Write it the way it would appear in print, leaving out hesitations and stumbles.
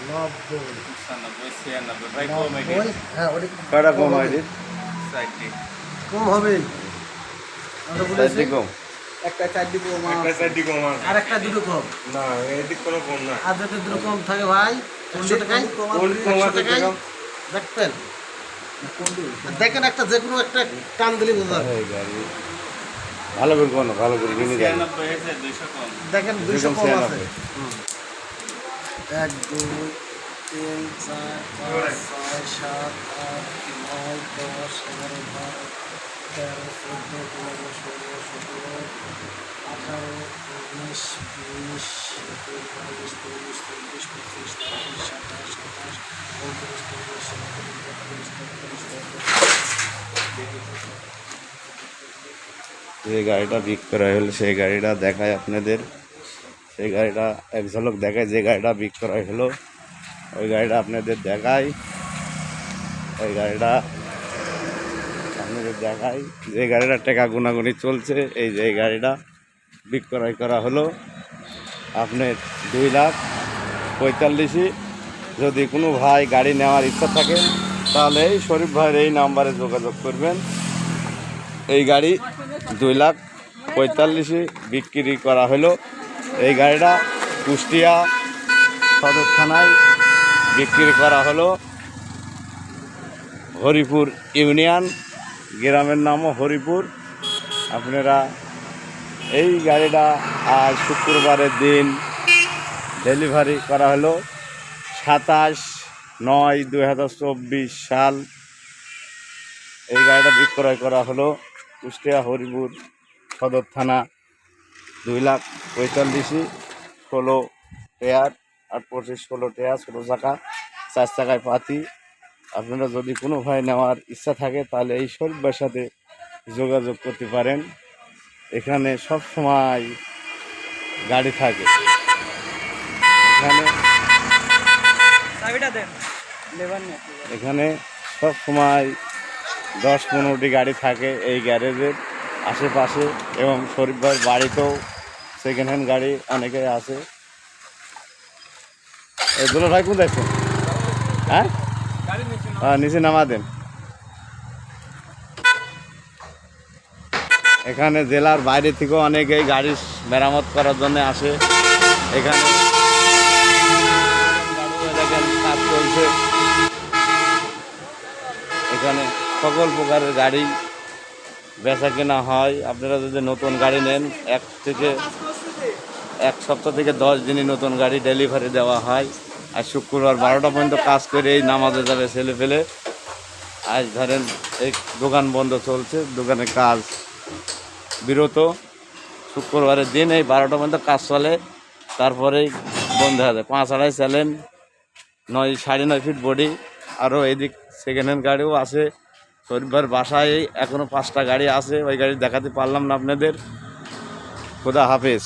90 95 96 ভাই কম এটি 90 হ্যাঁ ওটা কয়টা কম হয় এটির? 60 কম হবে আমরা বলেছি চারটি কম। একটা 4 দিব একটা সাইডি কম আছে। আর একটা দুটো কম না এদিক কোনো কম না। আর যদি দুটো কম থাকে ভাই 100 টাকায় কোন কম 100 আছে টাকায় দেখো। দেখবেন দেখেন একটা যে কোনো একটা টান দিলে বোঝা যাবে। এই গাড়ি ভালো করে কোনো ভালো করে কিনে দেয় 96 হয়েছে 200 কম দেখেন 200 দুশো কম আছে 96 1 2 3 4 5 6 7 8 9 10 11 12 13 14 15 16 17 18 19 20 21 22 23 24 25 26 27 28 যে গাড়িটা বিক্রি করা হলো সেই গাড়িটা দেখায় আপনাদের। সেই গাড়িটা এক ঝলক দেখায়, যে গাড়িটা বিক্রি করা হলো ওই গাড়িটা আপনাদের দেখায়। ওই গাড়িটা আপনাদের দেখায়, যে গাড়িটা টাকা গুনাগুনি চলছে। এই যে এই গাড়িটা বিক্রয় করা হলো আপনার 2,45,000। যদি কোনো ভাই গাড়ি নেওয়ার ইচ্ছা থাকে তাহলে এই শরীফ ভাইয়ের এই নাম্বারে যোগাযোগ করবেন। এই গাড়ি 2,45,000 বিক্রি করা হলো। এই গাড়িটা কুষ্টিয়া সদর থানায় বিক্রি করা হলো। হরিপুর ইউনিয়ন, গ্রামের নামও হরিপুর। আপনারা এই গাড়িটা আজ শুক্রবারের দিন ডেলিভারি করা হলো 27/9/2024 সাল। এই গাড়িটা বিক্রয় করা হলো কুষ্টিয়া হরিপুর সদর থানা। 2,45,000, 16 টায়ার, 8 25 16 টায়ার, 16 চাকা, 4 চাকায় পাতি। আপনারা যদি কোনো ভাই নেওয়ার ইচ্ছা থাকে তাহলে এই শরীফ ভাইয়ের সাথে যোগাযোগ করতে পারেন। এখানে সব সময় গাড়ি থাকে। এখানে সব সময় 10-15টি গাড়ি থাকে এই গ্যারেজের আশেপাশে, এবং শরীফ ভাইয়ের বাড়িতেও সেকেন্ড হ্যান্ড গাড়ি অনেকেই আছে। এগুলো ভাই কোন দেখছেন? হ্যাঁ নিচে নামা দেন। এখানে জেলার বাইরে থেকেও অনেকেই গাড়ি মেরামত করার জন্য আসে। এখানে দেখেন কাজ চলছে। এখানে সকল প্রকারের গাড়ি বেচা কেনা হয়। আপনারা যদি নতুন গাড়ি নেন, 1 সপ্তাহ থেকে 10 দিনই নতুন গাড়ি ডেলিভারি দেওয়া হয়। আর শুক্রবার 12টা পর্যন্ত কাজ করে এই নামাজে যাবে ছেলে ফেলে। আজ ধরেন এই দোকান বন্ধ চলছে, দোকানে কাজ বিরত। শুক্রবারের দিন এই 12টা পর্যন্ত কাজ চলে, তারপরেই বন্ধ হয়ে যায়। 5 আড়াই চ্যালেন, 9 9.5 ফিট বডি। আরও এদিক সেকেন্ড হ্যান্ড গাড়িও আছে। শরীফভাইয়ের বাসায় এখনও 5টা গাড়ি আছে, ওই গাড়ি দেখাতে পারলাম না আপনাদের। খোদা হাফেজ।